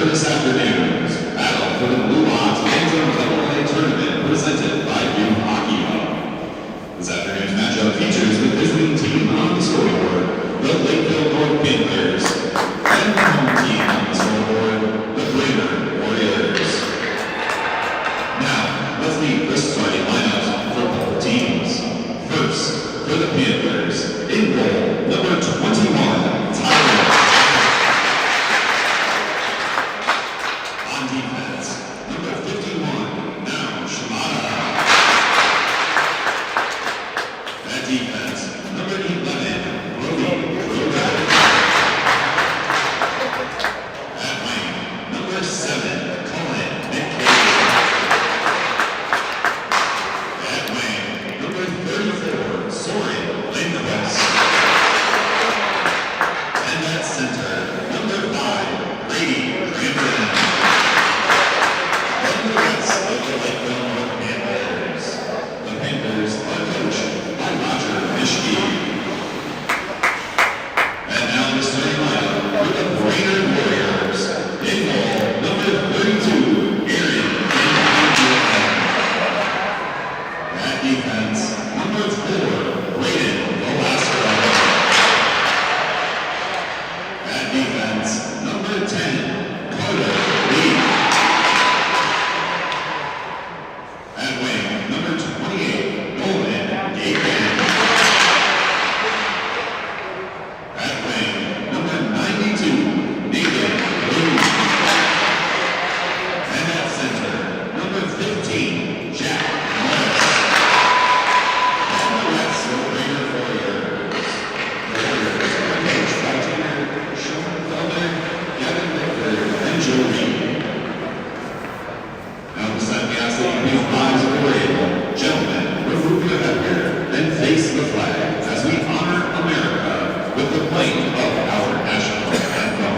this afternoon's battle for the Blue Ox Bantam AA tournament presented by Youth Hockey Hub. This afternoon's matchup features the visiting team on the scoreboard, the Lakeville North Panthers, and the home team on the scoreboard, the Brainerd Warriors. Now, let's meet the starting lineups for both teams. First, for the Panthers, in goal, number 21, Tyler. On defense, number 51, now Shimada. At defense, number 11, Brody Kroger. At wing, number 7, Colin McKay. At wing, number 34, Soren Lindquist. And at center, number 5, Brady Crampton. And the rest of the Lakeville North Panthers. The Panthers are coached by Roger Mischke. And now the starting lineup for the Brainerd Warriors. In goal, number 32, Aaron Bantam. At defense, number 4, Braden Velasco. At defense, number 10, Carter Lee. At wing, number 28, Nolan Gagan. At wing, number 92, Nathan Blue. And at center, number 15, Jack Morris. And the rest of the Brainerd Warriors. The Warriors are coached by Tanner Schoenfelder, Gavin Bickford, and Joe Reed. Now this time we ask that you please rise and parade. Gentlemen, remove your headgear and face the flag as we honor America with the playing of our national anthem.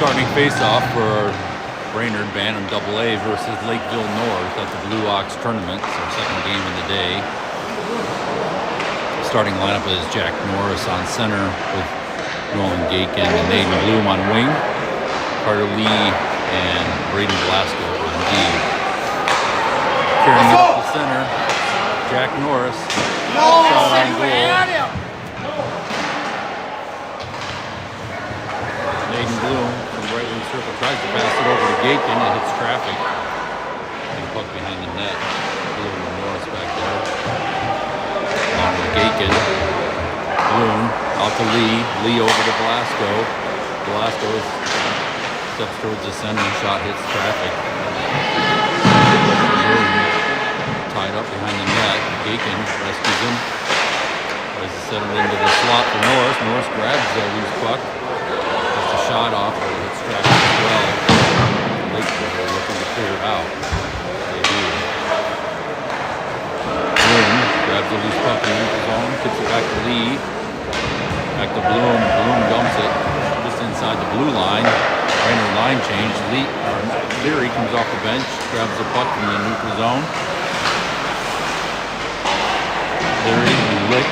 Starting face-off for Brainerd Bantam AA versus Lakeville North at the Blue Ox tournament. It's our second game of the day. Starting lineup is Jack Norris on center with Nolan Gakin and Nathan Bloom on wing, Carter Lee and Braden Velasco on D. Carrying it up the center, Jack Norris. Shot on goal. Gakin. It hits traffic. And puck behind the net. Bloom and Norris back there. On to Gakin. Bloom out to Lee. Lee over to Velasco. Velasco steps towards the center. Shot hits traffic. Bloom tied up behind the net. Gakin rescues him. Tries to set it into the slot for Norris. Norris grabs the loose puck. Gets a shot off, but it hits traffic as well. Lakeville are looking to clear it out. They do. Bloom grabs the loose puck in the zone. Kicks it back to Lee. Back to Bloom. Bloom dumps it just inside the blue line. Brainerd line change. Leary comes off the bench. Grabs the puck from the neutral zone. Leary and Lick.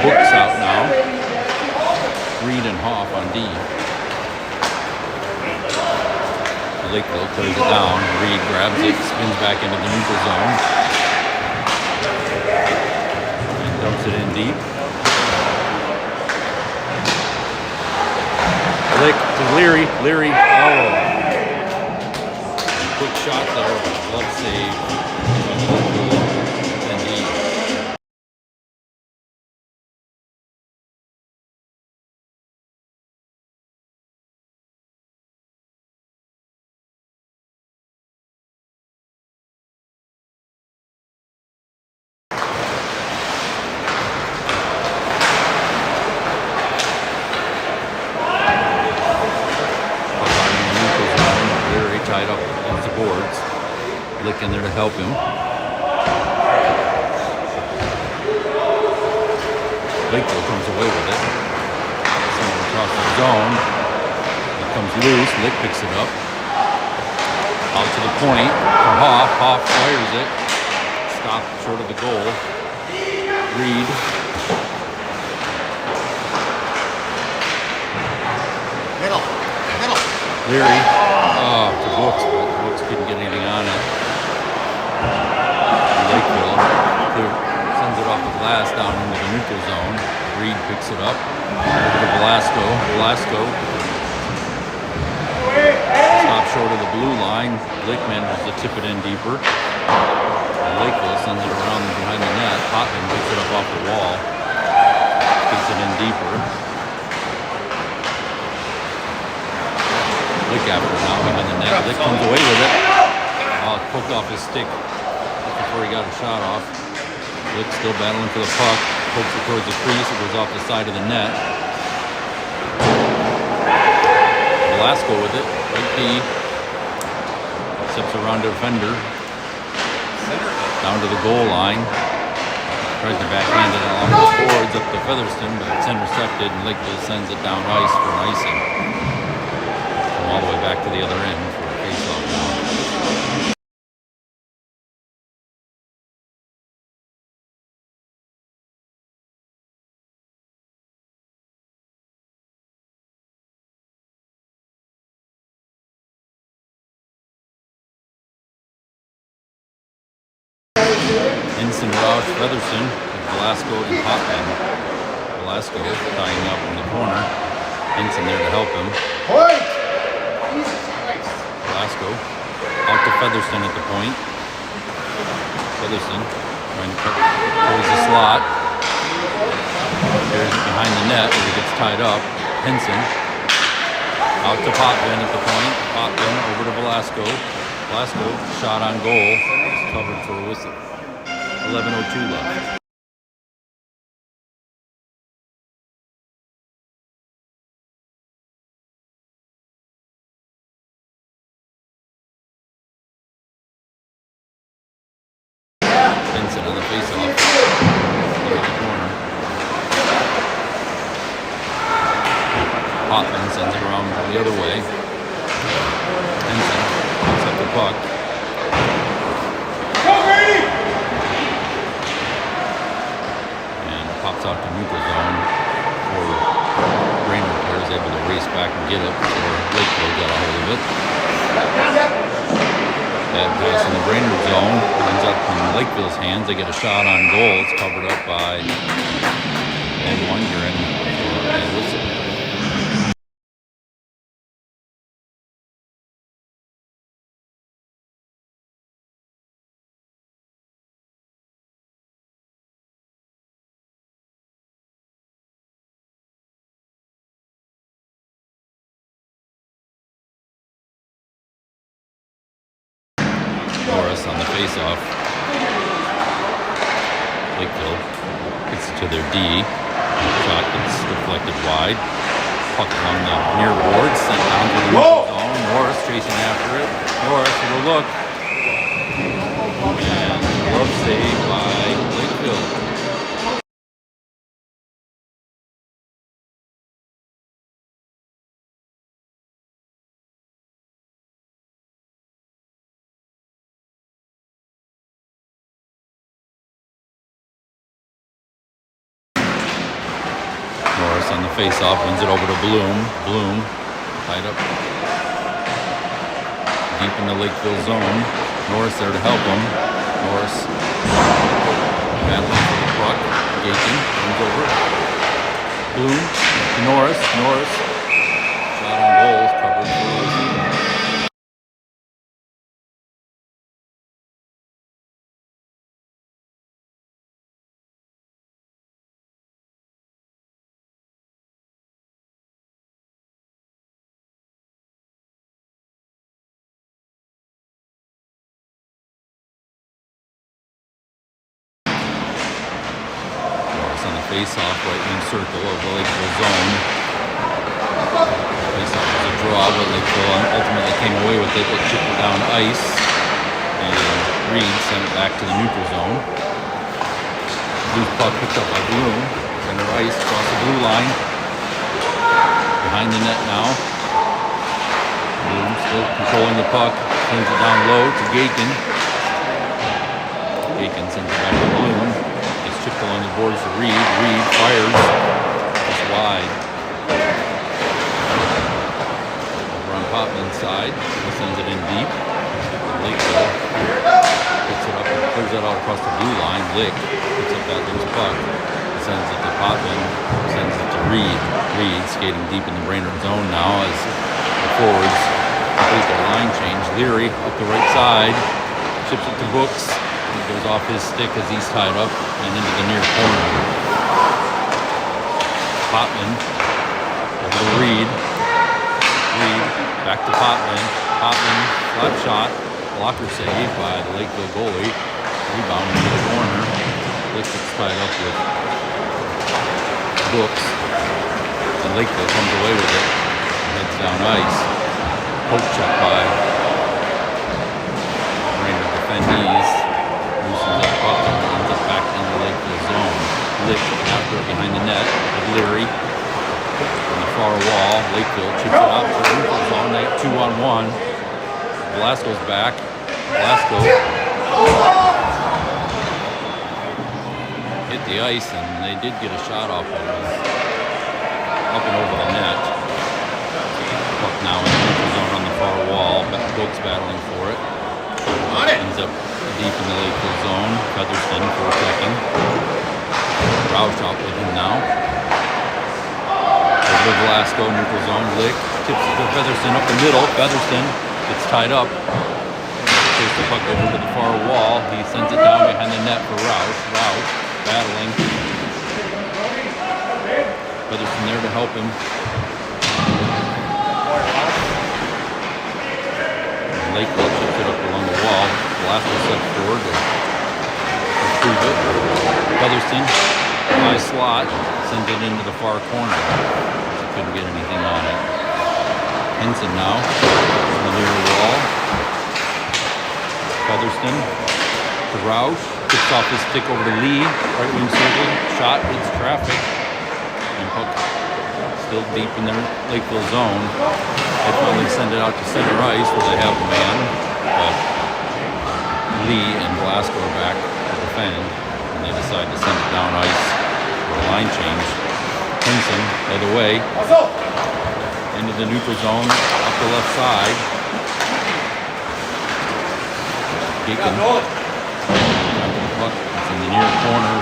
Books out now. Reed and Hoff on D. Lakeville clears it down. Reed grabs it, spins back into the neutral zone. And dumps it in deep. Lick to Leary. Leary. Oh. Quick shot there. Glove save. Tied up against the boards. Lick in there to help him. Lakeville comes away with it. Someone across the zone. It comes loose. Lick picks it up. Out to the point for Hoff. Hoff fires it. Stopped short of the goal. Reed. Middle. Leary. To Brooks, but Brooks couldn't get anything on it. Lakeville sends it off the glass down into the neutral zone. Reed picks it up. Over to Velasco. Velasco stops short of the blue line. Lick manages to tip it in deeper. And Lakeville sends it around behind the net. Hotman picks it up off the wall. Kicks it in deeper. Lick after it now behind the net. Lick comes away with it. Oh, it poked off his stick before he got a shot off. Lick still battling for the puck. Pokes it towards the crease. It goes off the side of the net. Velasco with it. Right D. Steps around the defender. Down to the goal line. Tries to backhand it along the boards up to Featherston, but it's intercepted and Lakeville sends it down ice for an icing. All the way back to the other end for a face-off now. Ensign, Roush, Featherston, with Velasco and Hotman. Velasco tying up in the corner. Ensign there to help him. Velasco out to Featherston at the point. Featherston trying to cut towards the slot. There's behind the net where he gets tied up. Henson out to Potvin at the point. Potvin over to Velasco. Velasco shot on goal. It's covered for a whistle. 11:02 left. Henson on the face-off. Into the corner. Potvin sends it around the other way. Henson picks up the puck. And pops out to neutral zone for Brainerd players able to race back and get it before Lakeville got a hold of it. Bad pass in the Brainerd zone. Ends up in Lakeville's hands. They get a shot on goal. It's covered up by Ed Lundgren for a whistle. face-off. Lakeville gets it to their D. Shot gets deflected wide. Puck on the near board, sent down to the neutral zone. Norris chasing after it. Norris with a look. And glove save by Lakeville. Norris on the face-off, wins it over to Bloom. Bloom tied up deep in the Lakeville zone. Norris there to help him. Norris battling for the puck. Gaten comes over. Bloom to Norris. Norris shot on goal, covered for face-off, right wing circle of the Lakeville zone. Face-off was a draw, but Lakeville ultimately came away with it. It chipped it down ice, and Reed sent it back to the neutral zone. Loose puck picked up by Bloom. Center ice across the blue line. Behind the net now. Bloom still controlling the puck. Sends it down low to Gaten. Gaten sends it back to Bloom. Chipped along the boards to Reed. Reed fires. Just wide. Over on Popman's side. He sends it in deep. Lakeville picks it up and clears it out across the blue line. Lick picks up that loose puck. Sends it to Popman. Sends it to Reed. Reed skating deep in the Brainerd zone now as the forwards complete their line change. Leary up the right side. Chips it to Brooks. He goes off his stick as he's tied up and into the near corner. Popman over to Reed. Reed back to Popman. Popman flat shot. Blocker save by the Lakeville goalie. Rebound into the corner. Lick gets tied up with Brooks. And Lakeville comes away with it. Heads down ice. Poke check by Brainerd defendees. Loosens that puck and ends up back in the Lakeville zone. Lick after it behind the net with Leary. On the far wall, Lakeville chips it out to the neutral zone. They 2-on-1. Velasco's back. Velasco hit the ice, and they did get a shot off it. Up and over the net. Puck now in the neutral zone on the far wall. Brooks battling for it. Ends up deep in the Lakeville zone. Featherston for a second. Roush out with him now. Over to Velasco, neutral zone. Lick tips it to Featherston up the middle. Featherston gets tied up. Takes the puck over to the far wall. He sends it down behind the net for Roush. Roush battling. Featherston there to help him. Lakeville chips it up along the wall. Velasco steps forward to retrieve it. Featherston, high slot, sends it into the far corner. Couldn't get anything on it. Henson now on the near wall. Featherston to Roush. Kicks off his stick over to Lee. Right wing circle. Shot hits traffic. And puck still deep in their Lakeville zone. They finally send it out to center ice where they have a man, but Lee and Velasco are back to defend, and they decide to send it down ice for a line change. Henson, the other way, into the neutral zone, up the left side. Gaten, after the puck, it's in the near corner,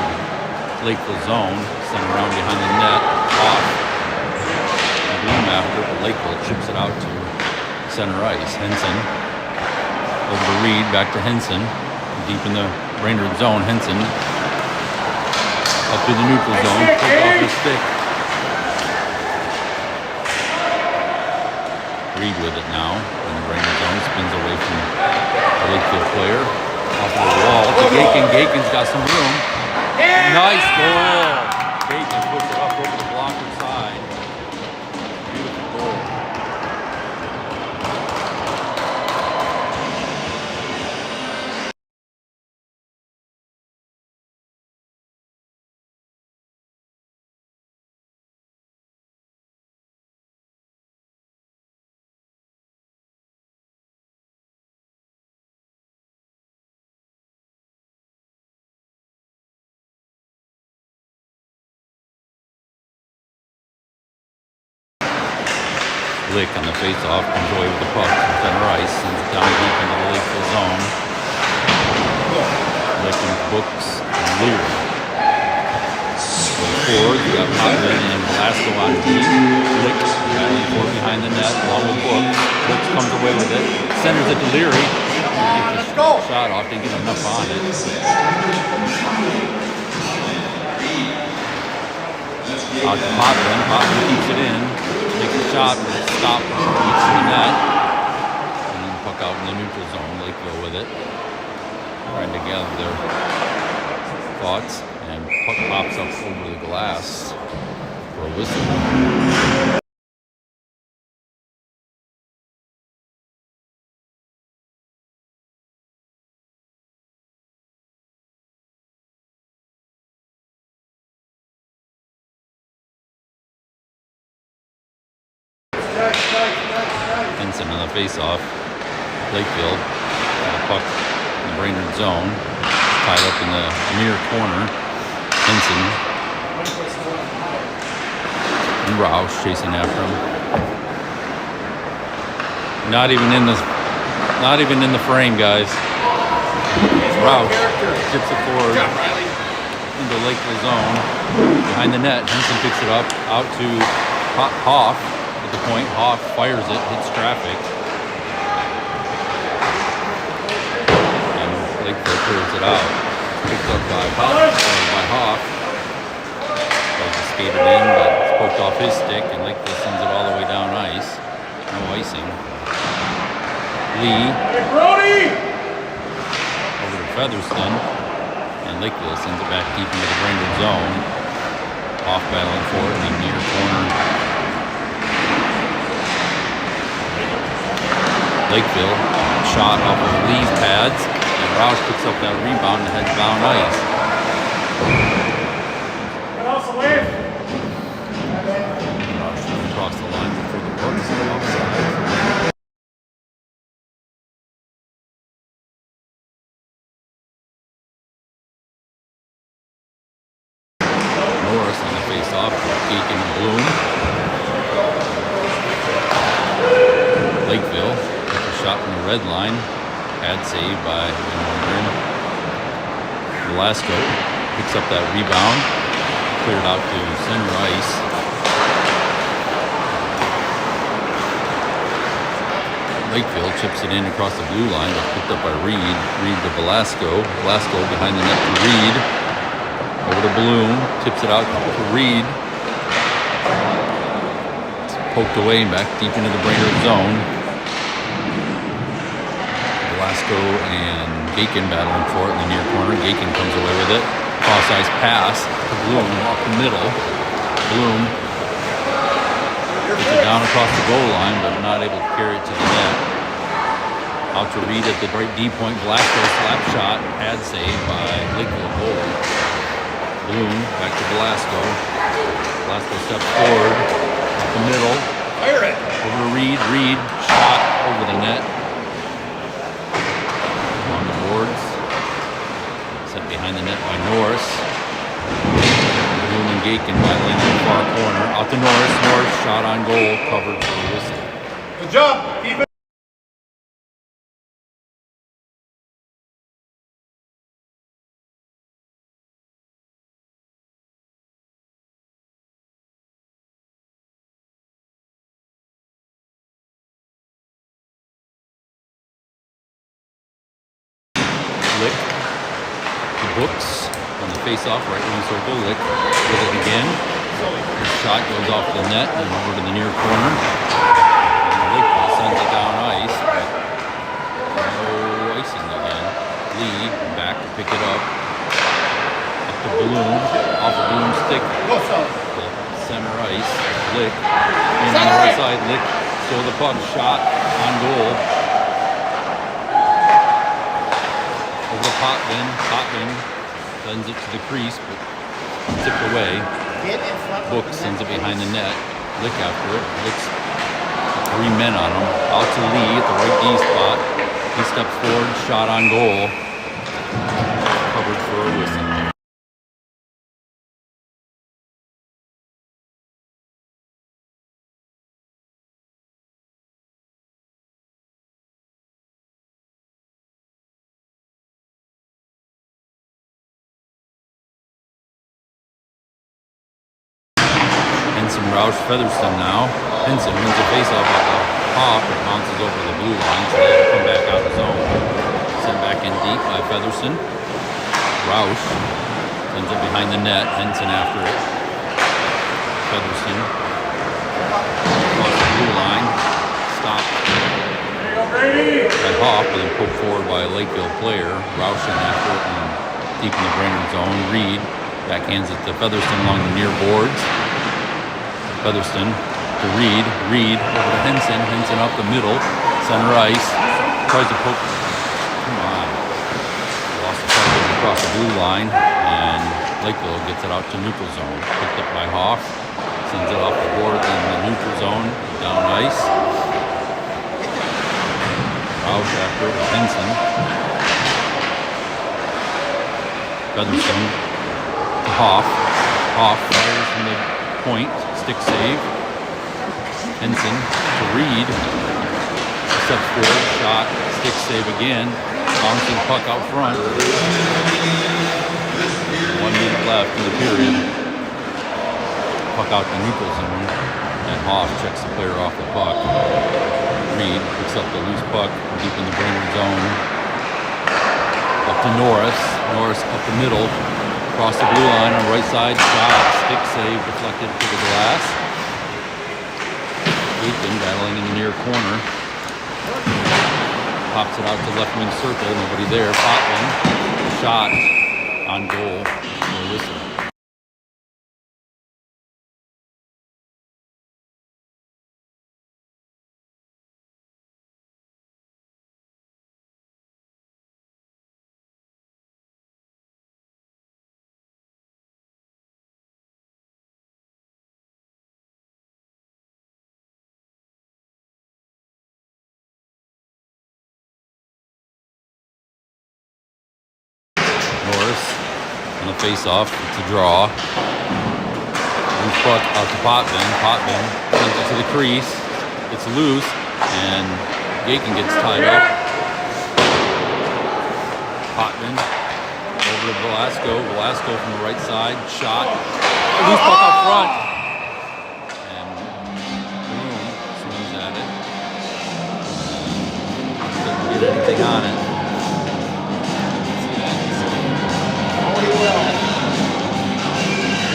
Lakeville zone, sent around behind the net, off. Bloom after, but Lakeville chips it out to center ice. Henson over to Reed, back to Henson, deep in the Brainerd zone. Henson up to the neutral zone, took off his stick. Reed with it now in the Brainerd zone, spins away from the Lakeville player. Off the wall to Gakin. Gakin's got some room. Nice goal. Gakin puts it up over the blocker side. Beautiful goal. Lick on the face-off, comes away with the puck from center ice, sends it down deep into the Lakeville zone. Lick and Books and Leary. Going forward, you got Potvin and Velasco on deep. Lick battling for behind the net, along with Books. Books comes away with it, centers it to Leary. Gets the shot off, didn't get enough on it. Out to Potvin. Potvin keeps it in. Takes a shot, but it's stopped. Keeps it in the net. And then puck out in the neutral zone. Lakeville with it. Trying to gather their thoughts. And puck pops up over the glass for a whistle. Henson on the face-off. Lakeville, puck in the Brainerd zone. Tied up in the near corner. Henson and Roush chasing after him. Not even in the frame, guys. Roush tips it forward into Lakeville zone. Behind the net, Henson picks it up out to Hoff. At the point, Hoff fires it, hits traffic. And Lakeville clears it out. Picked up by Hoff. Tries to skate it in, but it's poked off his stick, and Lakeville sends it all the way down ice. No icing. Lee. Over to Featherston. And Lakeville sends it back deep into the Brainerd zone. Hoff battling for it in the near corner. Lakeville, shot off of Lee's pads, and Roush picks up that rebound and heads down ice. Roush comes across the line before the puck is offside. Norris on the face-off with Gakin and Bloom. Lakeville. Shot from the red line, pad saved by Velasco. Picks up that rebound, cleared out to center ice. Lakeville chips it in across the blue line, but picked up by Reed. Reed to Velasco. Velasco behind the net to Reed. Over to Bloom, tips it out to Reed. It's poked away and back deep into the Brainerd zone. Velasco and Gakin battling for it in the near corner. Gakin comes away with it. Cross-ice pass to Bloom off the middle. Bloom gets it down across the goal line, but not able to carry it to the net. Out to Reed at the right D point. Velasco slap shot, pad save by Lakeville goal. Bloom back to Velasco. Velasco steps forward, up the middle. Fire it! Over to Reed. Reed shot over the net. On the boards. Set behind the net by Norris. Bloom and Gakin battling in the far corner. Out to Norris. Norris shot on goal, covered for the whistle. Good job. Keep it. Lick the Books on the face-off, right wing circle. Lick with it again. His shot goes off the net and over to the near corner. And Lakeville sends it down ice, but no icing again. Lee, back to pick it up. Up to Bloom, off of Bloom's stick. Go, son. To center ice, Lick. In on the right side, Lick. Still the puck, shot on goal. Over to Potvin. Potvin sends it to the crease, but tipped away. Book sends it behind the net. Lick after it. Lick's 3 men on him. Out to Lee at the right D spot. He steps forward, shot on goal. Covered for a whistle. Henson Roush Featherston now. Henson wins a faceoff off the hop and bounces over the blue line, so they have to come back out of zone. Sent back in deep by Featherston. Roush sends it behind the net. Henson after it. Featherston across the blue line. Stopped by Hoff, but then poked forward by a Lakeville player. Roush in after it and deep in the Brainerd zone. Reed backhands it to Featherston along the near boards. Featherston to Reed. Reed over to Henson. Henson up the middle. Center ice. Tries to poke. Come on. Lost the puck across the blue line. And Lakeville gets it out to neutral zone. Picked up by Hoff. Sends it off the board in the neutral zone. Down ice. Roush after it with Henson. Featherston to Hoff. Hoff fires from the point. Stick save. Henson to Reed. Steps forward. Shot. Stick save again. Bouncing puck out front. 1 minute left in the period. Puck out to neutral zone. And Hoff checks the player off the puck. Reed picks up the loose puck deep in the Brainerd zone. Up to Norris. Norris up the middle. Across the blue line on the right side, shot, stick save, deflected to the glass. Aiken battling in the near corner. Pops it out to left wing circle, nobody there. Potvin, shot on goal. No whistle. Norris on the face-off. It's a draw. Loose puck out to Potvin. Potvin sends it to the crease. It's loose, and Aiken gets tied up. Potvin over to Velasco. Velasco from the right side. Shot. Loose puck up front. And Bloom swings at it. Doesn't get anything on it.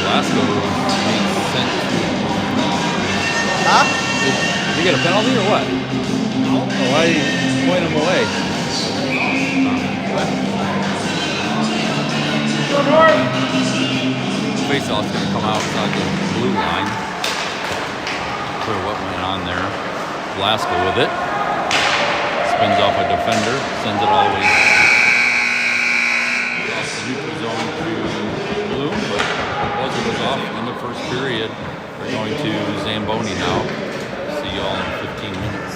Velasco being sent to. Huh? Did you get a penalty or what? No. Oh, why did you point him away? Face-off's going to come outside the blue line. Clear what went on there. Velasco with it. Spins off a defender. Sends it all the way off the neutral zone to Bloom, but it was off in the first period. We're going to Zamboni now. See y'all in 15 minutes.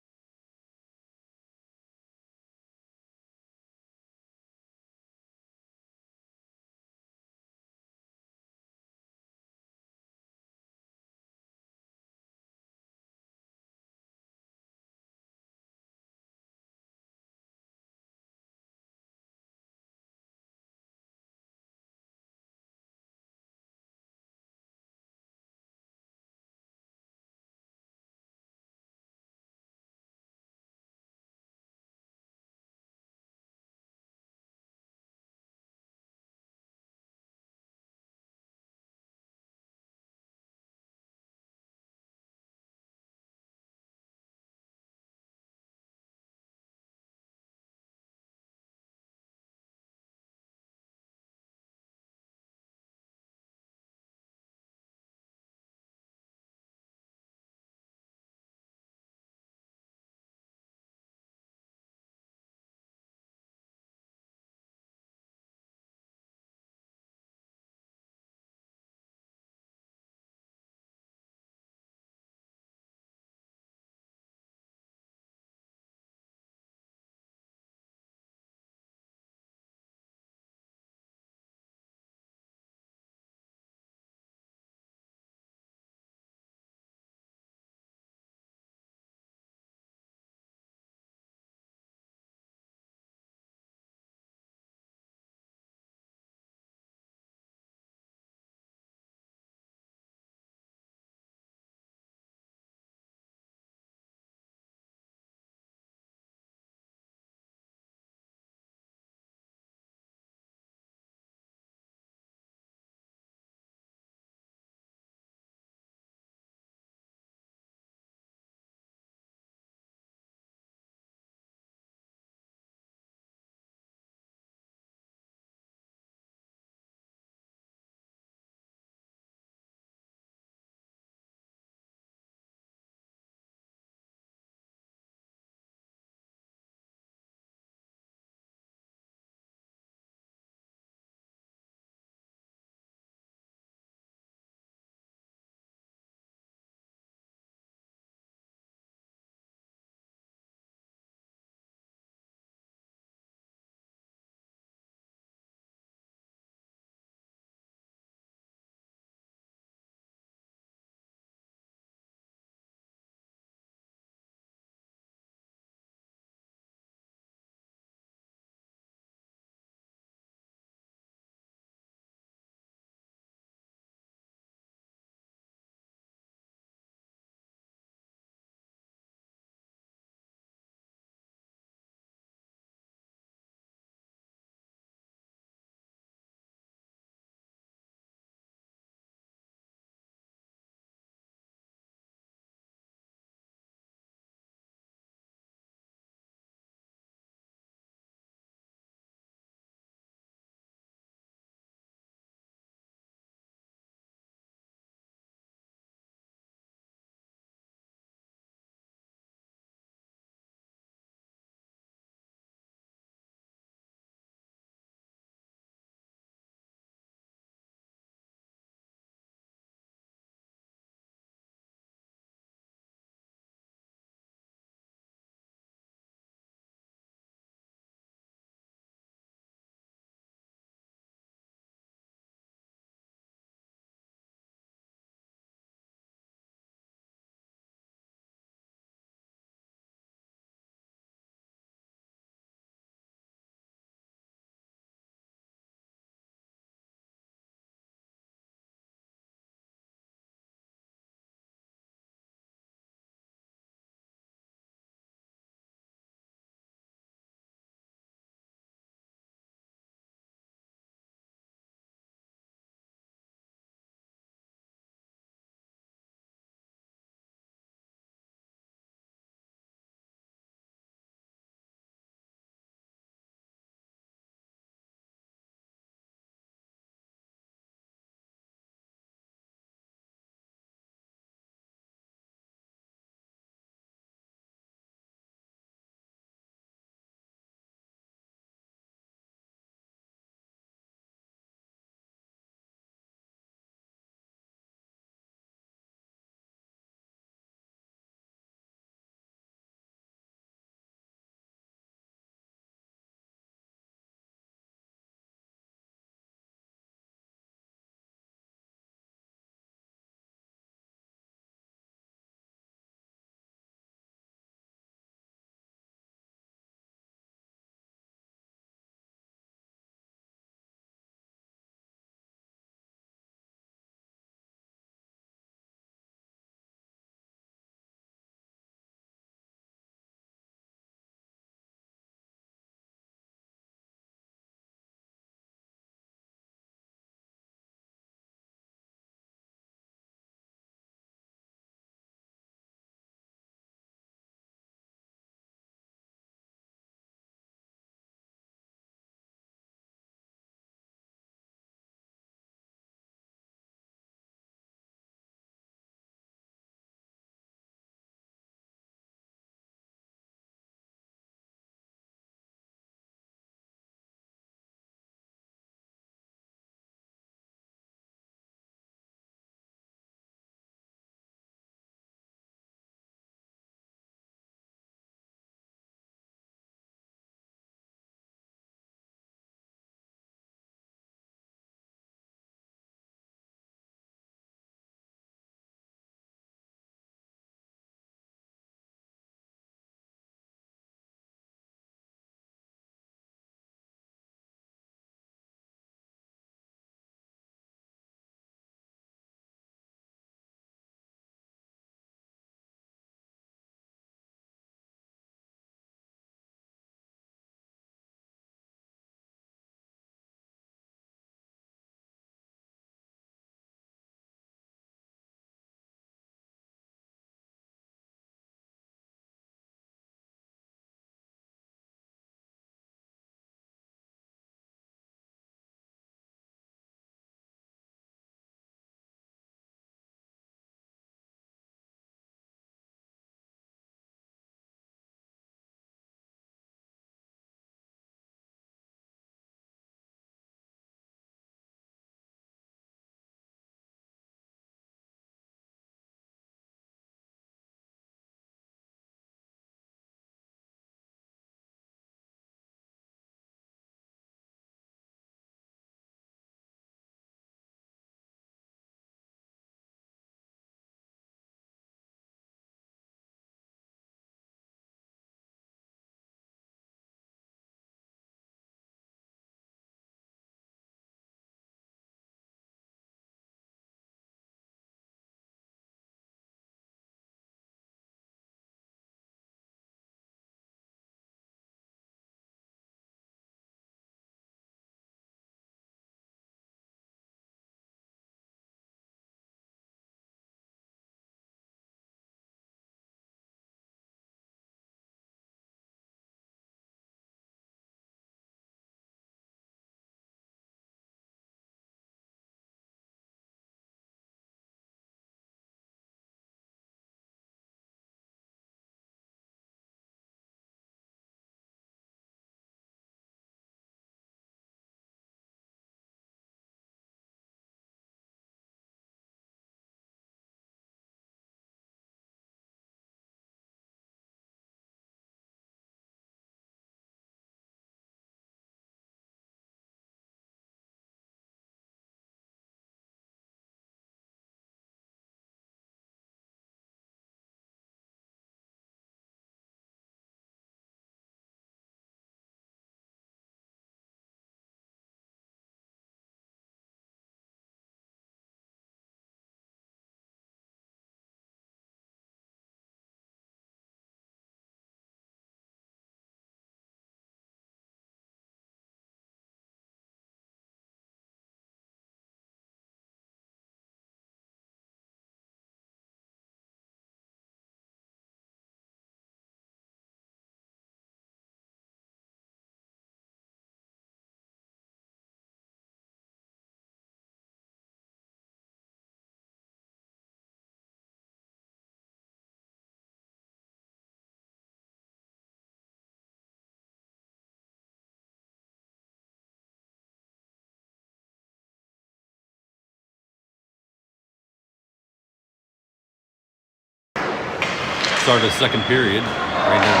Start of the second period. Brainerd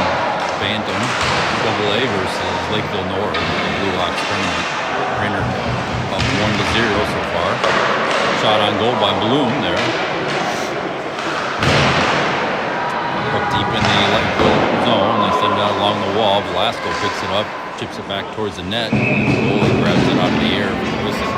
Bantam AA versus Lakeville North in the Blue Ox tournament. Brainerd up 1-0 so far. Shot on goal by Bloom there. Up deep in the Lakeville zone. They send it out along the wall. Velasco picks it up, chips it back towards the net, and the goalie grabs it out of the air for the whistle.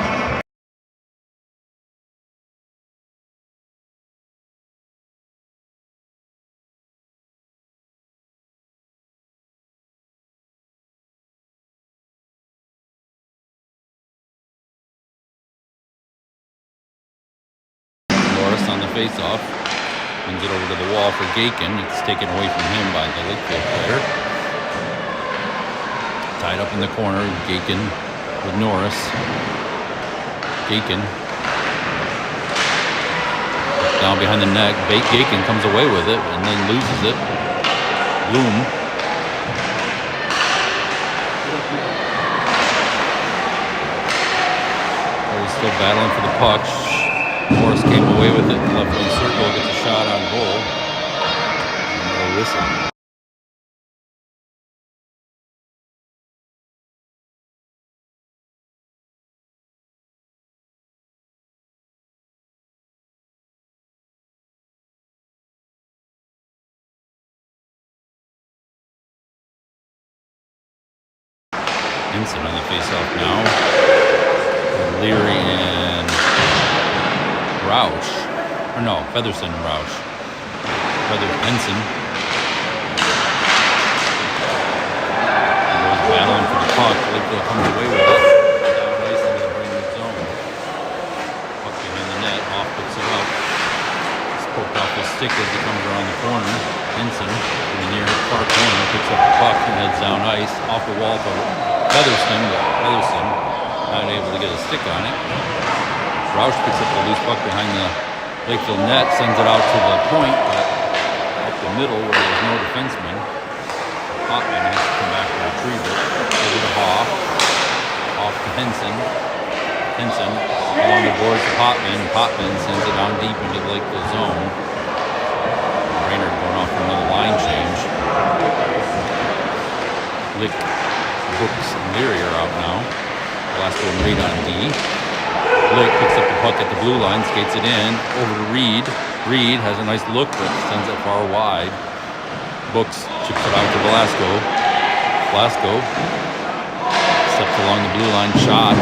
Norris on the face-off. Brings it over to the wall for Gaken. It's taken away from him by the Lakeville player. Tied up in the corner. Gaken with Norris. Gaken. Down behind the neck. Gaken comes away with it and then loses it. Bloom. He's still battling for the puck. Morris came away with it, left wing circle, gets a shot on goal. Another whistle. Ensign on the face-off now. Leary and Roush. Or no, Featherson and Roush. Ensign. He goes battling for the puck. Lakeville comes away with it. Down ice into the Brainerd zone. Puck behind the net. Off picks it up. It's poked off his stick as he comes around the corner. Ensign in the near far corner picks up the puck and heads down ice. Off the wall for Featherson, but Featherson not able to get a stick on it. Roush picks up the loose puck behind the Lakeville net, sends it out to the point, but up the middle where there's no defenseman. Hotman has to come back to retrieve it. Over to Hoff. Off to Henson. Henson along the boards to Hotman. Hotman sends it down deep into the Lakeville zone. Brainerd going off for another line change. Lick, Brooks, and Leary are out now. Last one, Reed on D. Lick picks up the puck at the blue line, skates it in, over to Reed. Reed has a nice look, but sends it far wide. Books chips it out to Velasco. Velasco steps along the blue line, shot,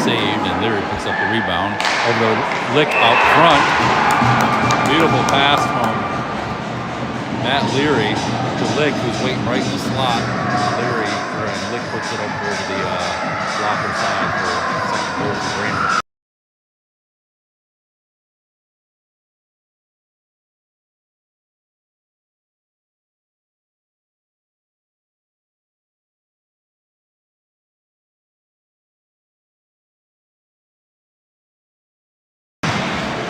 saved, and Leary picks up the rebound. Over to Lick out front. Beautiful pass from Matt Leary to Lick, who's waiting right in the slot. Lick puts it up over the blocker side for second goal for Brainerd.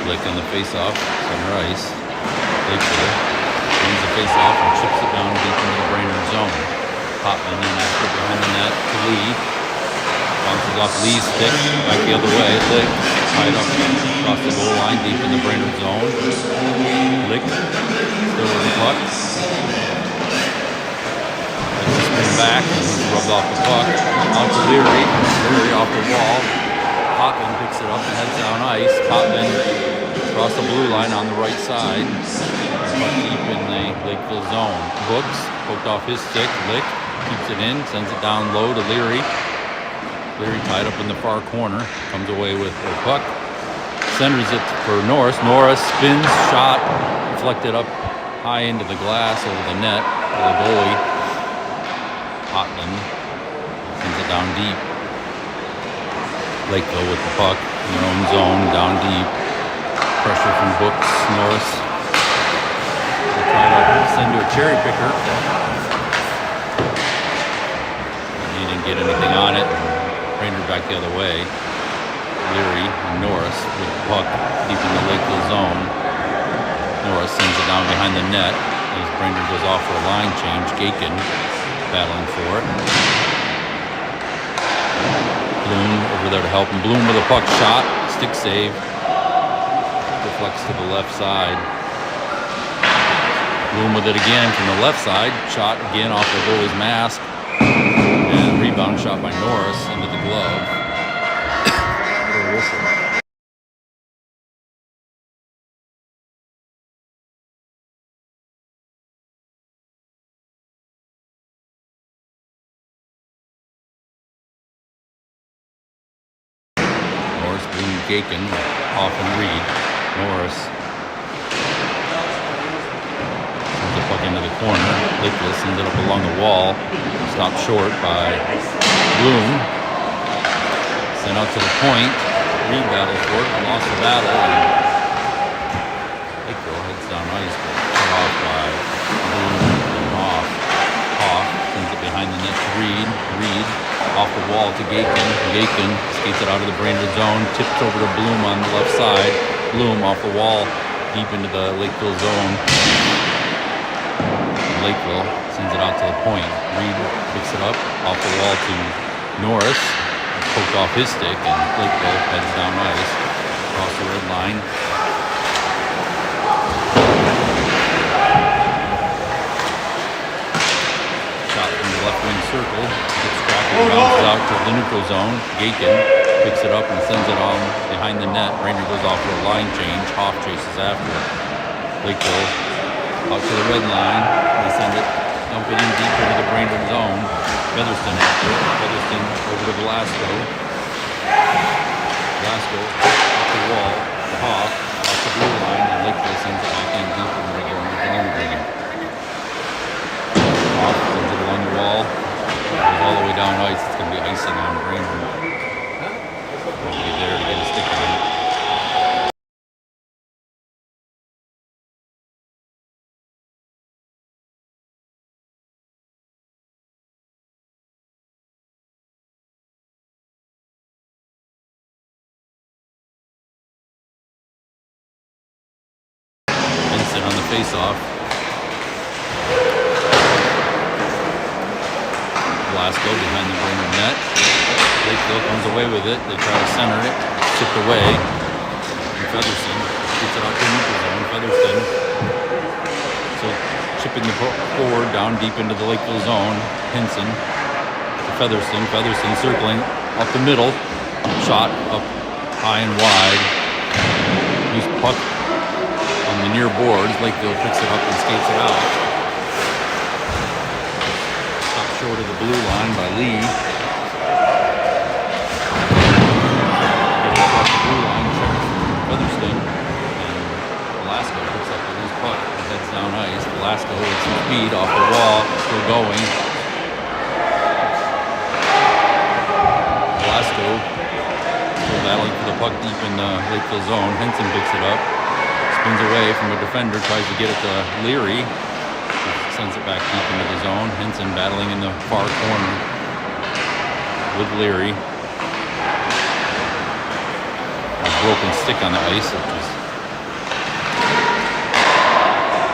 Lick on the face-off, center ice. Lakeville wins the face-off and chips it down deep into the Brainerd zone. Hotman in after behind the net to Lee. Bounces off Lee's stick, back the other way. Lick tied up across the goal line deep in the Brainerd zone. Lick still with the puck. Tries to spin back and he's rubbed off the puck. Out to Leary. Leary off the wall. Hotman picks it up and heads down ice. Hotman across the blue line on the right side. Puck deep in the Lakeville zone. Books poked off his stick. Lick keeps it in, sends it down low to Leary. Leary tied up in the far corner, comes away with the puck, centers it for Norris. Norris spins, shot, deflected up high into the glass over the net for the goalie. Hotman sends it down deep. Lakeville with the puck in their own zone, down deep. Pressure from Books, Norris. They try to send to a cherry picker. Get anything on it. Brainerd back the other way. Leary and Norris with the puck deep in the Lakeville zone. Norris sends it down behind the net as Brainerd goes off for a line change. Gaken battling for it. Bloom over there to help him. Bloom with a puck shot. Stick save. Deflects to the left side. Bloom with it again from the left side. Shot again off the goalie's mask. And rebound shot by Norris into the glove. For a whistle. Norris, Bloom, Gaken, off and Reed. Norris sends the puck into the corner. Lakeville sends it up along the wall. Stopped short by Bloom. Sent out to the point. Reed battles for it. Lost the battle. And Lakeville heads down ice, but cut off by Bloom and Hoff. Hoff sends it behind the net to Reed. Reed off the wall to Gaken. Gaken skates it out of the Brainerd zone. Tips over to Bloom on the left side. Bloom off the wall deep into the Lakeville zone. Lakeville sends it out to the point. Reed picks it up off the wall to Norris. Poked off his stick, and Lakeville heads down ice across the red line. Shot from the left wing circle. Gets tracked and bounces out to the neutral zone. Gaken picks it up and sends it on behind the net. Brainerd goes off for a line change. Hoff chases after it. Lakeville out to the red line. They send it, dump it in deep into the Brainerd zone. Featherston after it. Featherston over to Velasco. Velasco off the wall. To Hoff. Off the blue line. And Lakeville sends it back in deep into the zone with the Lumberjagen. Hoff sends it along the wall. Goes all the way down ice. It's going to be icing on Brainerd. He'll be there to get a stick on it. On the face-off. Velasco behind the Brainerd net. Lakeville comes away with it. They try to center it. Chipped away. And Featherston gets it out to the neutral zone. Featherston so chipping the forward down deep into the Lakeville zone. Henson to Featherston. Featherston circling up the middle. Shot up high and wide. He's puck on the near boards. Lakeville picks it up and skates it out. Stopped short of the blue line by Lee. Getting across the blue line, checked Featherston. And Velasco picks up the loose puck and heads down ice. Velasco with some speed off the wall, still going. Velasco still battling for the puck deep in the Lakeville zone. Henson picks it up. Spins away from a defender, tries to get it to Leary. Sends it back deep into the zone. Henson battling in the far corner with Leary. A broken stick on the ice, which is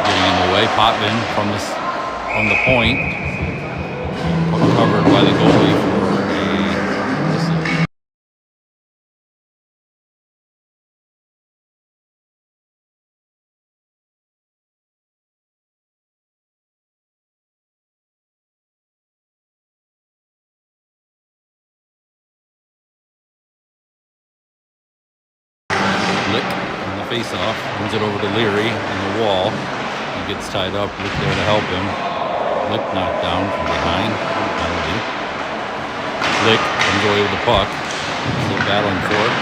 getting in the way. Potvin from the point. Covered by the goalie for a whistle. Lick on the face-off, moves it over to Leary on the wall. He gets tied up. Lick there to help him. Lick knocked down from behind. Penalty. Lick comes away with the puck. Still battling for it.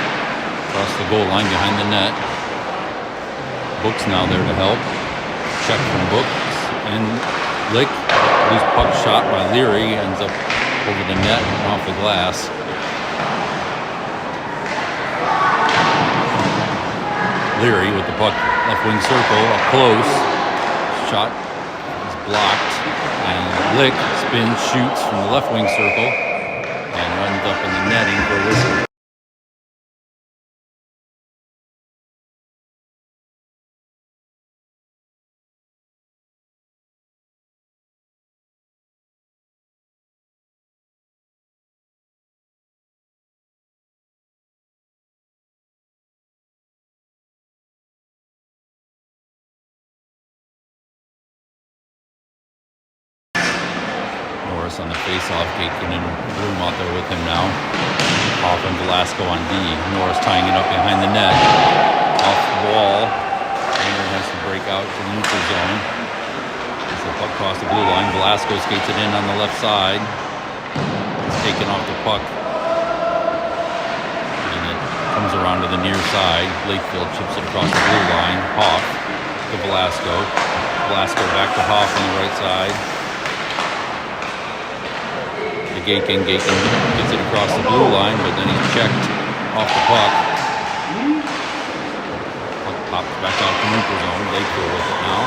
Across the goal line behind the net. Book's now there to help. Check from Books. And Lick, loose puck shot by Leary, ends up over the net and off the glass. Leary with the puck, left wing circle, up close. Shot is blocked. And Lick spins, shoots from the left wing circle and runs up in the netting for a whistle. Norris on the face-off. Gakin and Bloom out there with him now. Off and Velasco on D. Norris tying it up behind the net. Off the wall. Brainerd has to break out to the neutral zone. As the puck across the blue line. Velasco skates it in on the left side. It's taken off the puck. And it comes around to the near side. Lakeville chips it across the blue line. Hoff to Velasco. Velasco back to Hoff on the right side. To Gakin. Gakin gets it across the blue line, but then he's checked off the puck. Puck pops back out to neutral zone. Lakeville with it now.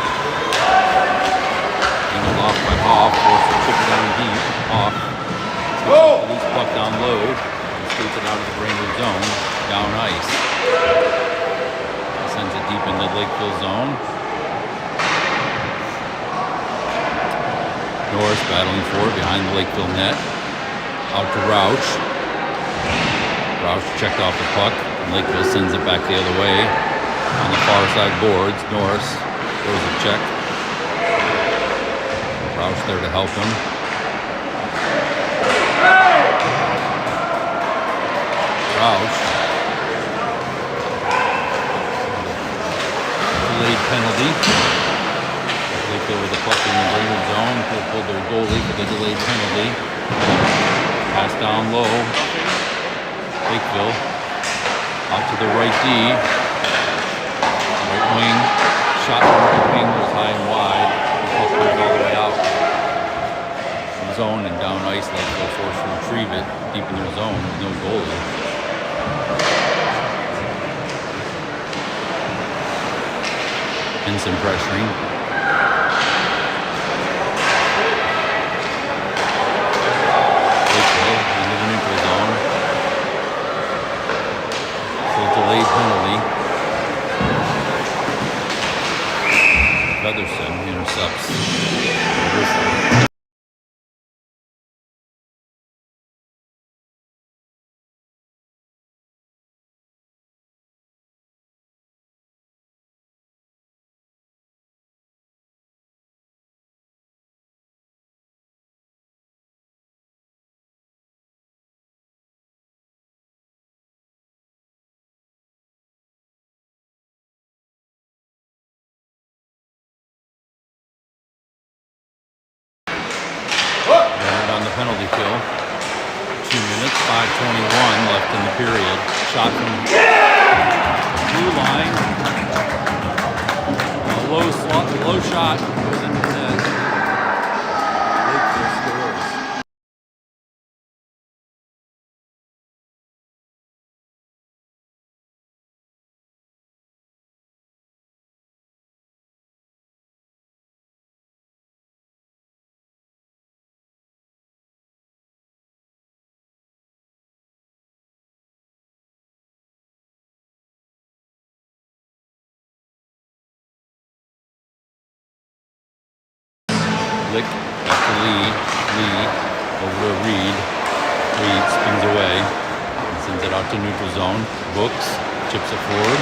Angled off by Hoff. Forced to chip it down deep. Hoff. The loose puck down low. And skates it out of the Brainerd zone. Down ice. Sends it deep into Lakeville zone. Norris battling for it behind the Lakeville net. Out to Roush. Roush checked off the puck. And Lakeville sends it back the other way. On the far side boards, Norris throws a check. Roush there to help him. Roush. Delayed penalty. Lakeville with the puck in the Brainerd zone. Pulled their goalie for the delayed penalty. Pass down low. Lakeville out to the right D. Right wing. Shot from the right wing was high and wide. The puck goes all the way out. From zone and down ice. Lakeville forced to retrieve it deep in their zone with no goalie. And some pressuring. Delayed penalty. Featherson intercepts. On the penalty kill. 2 minutes, 5:21 left in the period. Shot from blue line. A low shot goes into the net. Lakeville scores. Lick after Lee over to Reed. Reed spins away and sends it out to neutral zone. Books, chips it forward.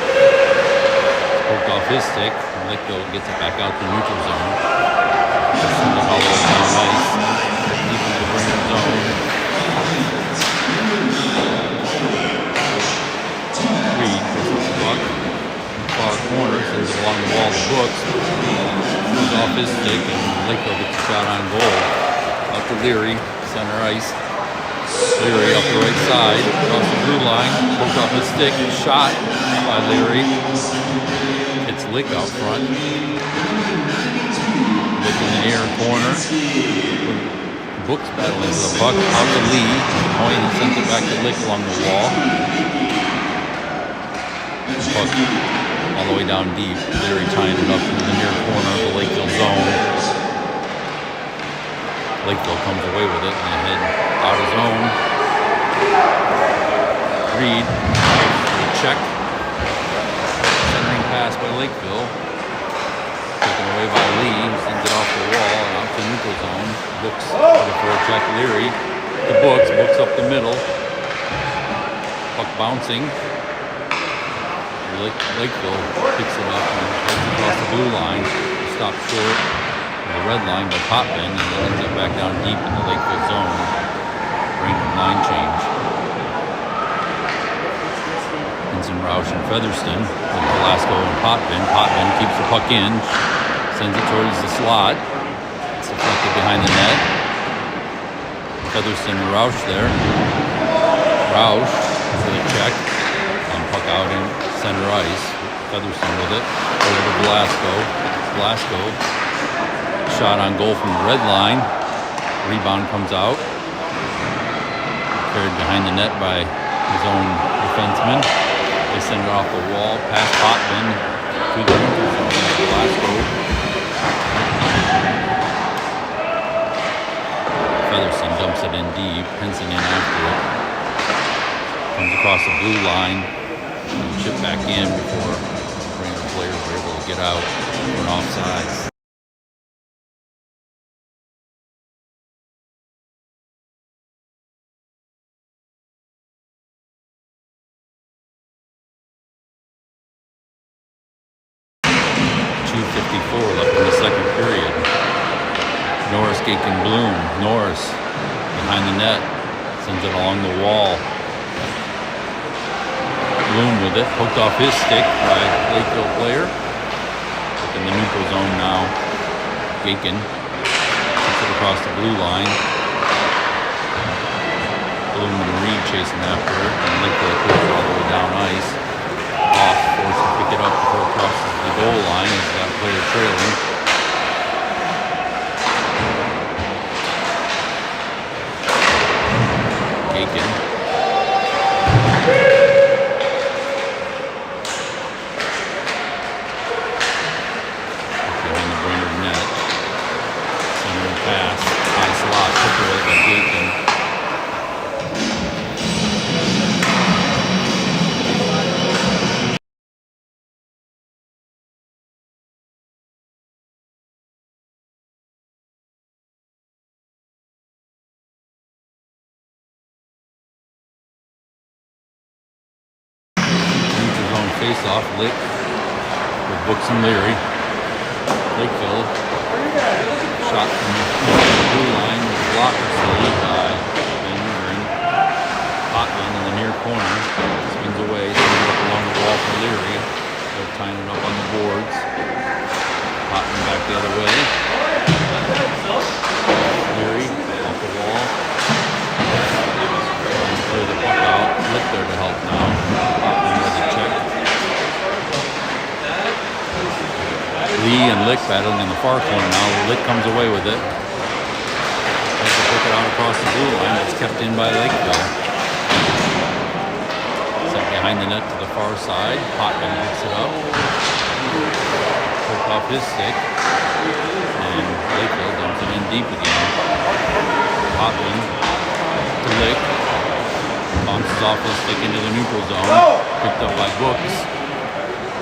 It's poked off his stick. And Lakeville gets it back out to neutral zone. Sends it all the way down ice. Deep into the Brainerd zone. Reed picks up the puck. Far corner, sends it along the wall to Books. Goes off his stick and Lakeville gets a shot on goal. Out to Leary, center ice. Leary up the right side, across the blue line, poked off his stick, shot by Leary. It's Lick out front. Lick in the near corner. Books battling for the puck, out to Lee. Point, he sends it back to Lick along the wall. Puck all the way down deep. Leary tying it up into the near corner of the Lakeville zone. Lakeville comes away with it and they head out of zone. Reed, check. Centering pass by Lakeville. Taken away by Lee, who sends it off the wall and out to neutral zone. Books for a check. Leary to Books. Books up the middle. Puck bouncing. Lakeville picks it up and heads across the blue line. Stops short. The the red line by Popman, and then ends up back down deep in the Lakeville zone. Brainerd line change. Henson, Roush, and Featherston with Velasco and Popman. Popman keeps the puck in, sends it towards the slot. It's deflected behind the net. Featherston and Roush there. Roush for the check. And puck out in center ice. Featherston with it. Over to Velasco. Velasco. Shot on goal from the red line. Rebound comes out. Carried behind the net by his own defenseman. They send it off the wall past Potman to the neutral zone. Velasco. Featherston dumps it in deep. Henson in after it. Comes across the blue line. And chip back in before Brainerd players were able to get out for an offside. Left in the second period. Norris, Gaken, Bloom. Norris behind the net. Sends it along the wall. Bloom with it. Hooked off his stick by Lakeville player. Up in the neutral zone now. Gaken puts it across the blue line. Bloom and Reed chasing after it. And Lakeville clears all the way down ice. Off, forced to pick it up before it crosses the goal line. He's got a player trailing. Gaken. Behind the Brainerd net. Center pass. High slot. Took away by Gaken. Face-off, Lick with Books and Leary. Lakeville shot from the blue line with a blocker saved by Van Meeren. Potman in the near corner spins away, sends it up along the wall for Leary. They're tying it up on the boards. Potman back the other way. Leary off the wall. Clear the puck out. Lick there to help now. Potman with a check. Lee and Lick battling in the far corner now. Lick comes away with it. Tries to pick it out across the blue line. It's kept in by Lakeville. Sent behind the net to the far side. Potman picks it up. Took off his stick. And Lakeville dumps it in deep again. Potman to Lick. Bounces off his stick into the neutral zone. Picked up by Books.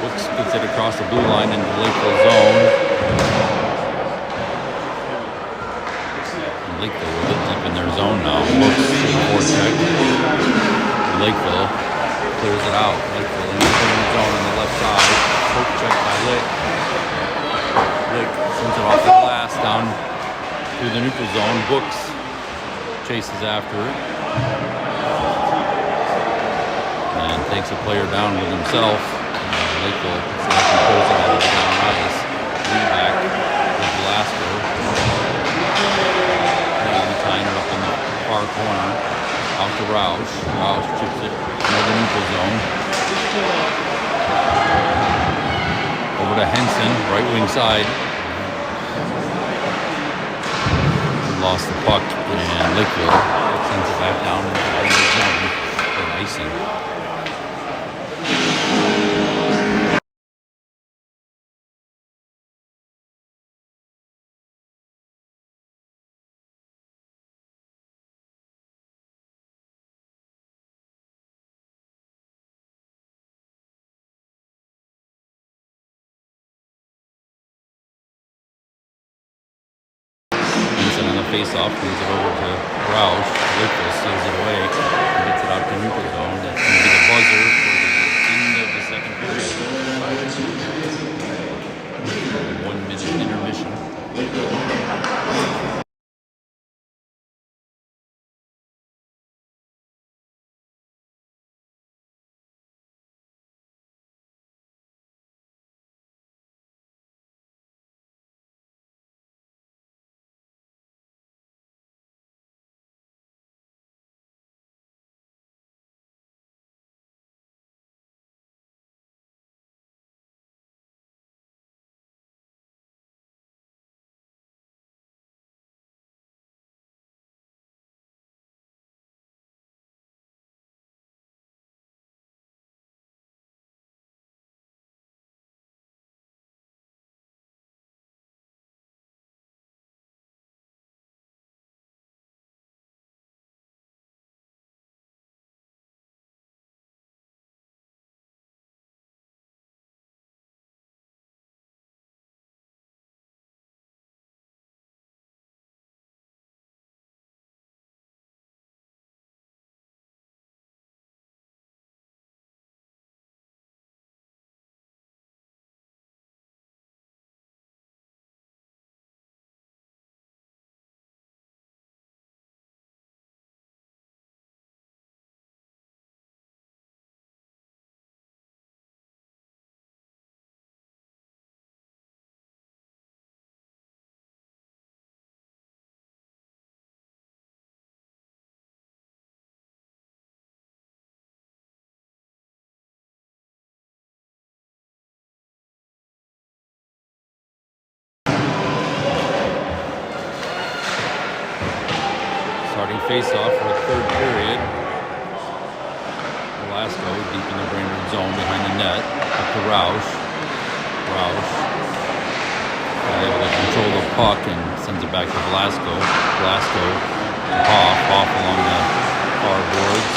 Books gets it across the blue line into the Lakeville zone. And Lakeville with it deep in their zone now. Books to the forecheck. Lakeville clears it out. Lakeville in the zone on the left side. Poke check by Lick. Lick sends it off the glass down through the neutral zone. Books chases after it. And takes a player down with himself. Lakeville composing out of the down ice. Lee back with Velasco. Lee tying it up in the far corner. Out to Roush. Roush chips it into the neutral zone. Over to Henson, right wing side. Lost the puck, and Lakeville sends it back down into the zone for icing. Face-off, moves it over to Roush. Lakeville steals it away and gets it out to neutral zone. That's going to be the buzzer for the end of the second period. 1 minute intermission. face-off for the third period. Velasco deep in the Brainerd zone behind the net. Up to Roush. Able to control the puck and sends it back to Velasco. Velasco to Hoff along the far boards.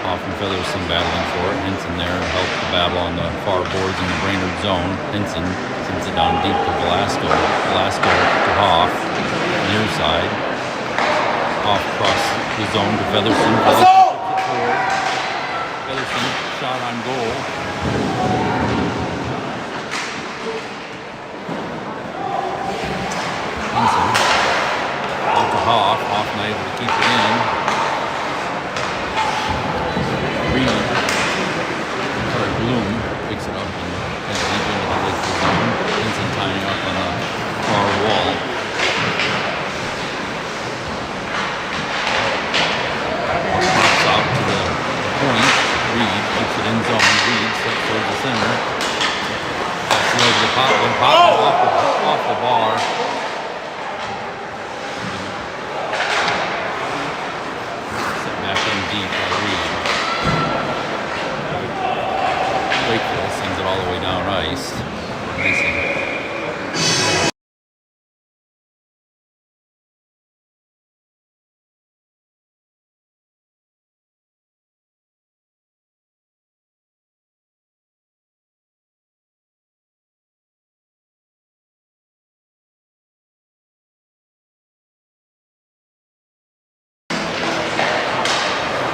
Hoff and Featherston battling for it. Henson there helped the battle on the far boards in the Brainerd zone. Henson sends it down deep to Velasco. Velasco to Hoff, near side. Hoff across the zone to Featherston. Featherston shot on goal. Henson out to Hoff. Hoff not able to keep it in. Bloom picks it up and heads deep into the Lakeville zone. Henson tying up on the far wall. Pops out to the point. Reed keeps it in zone. Reed steps towards the center. That's the leg of the Poplar. Off the bar. Set back in deep by Reed. Lakeville sends it all the way down ice. Mason.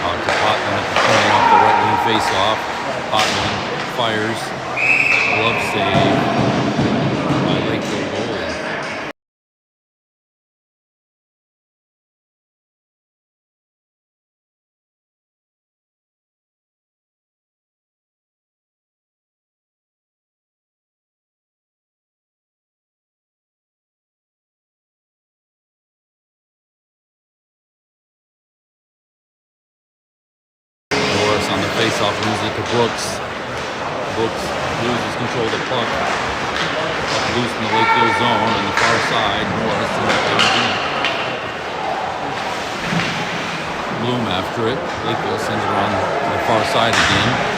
Out to Potman at the point off the right wing face-off. Potman fires. Glove save by Lakeville goalie. Norris on the face-off loses it to Brooks. Brooks loses control of the puck. Puck loose in the Lakeville zone on the far side. Norris in the deep. Bloom after it. Lakeville sends it around the far side again.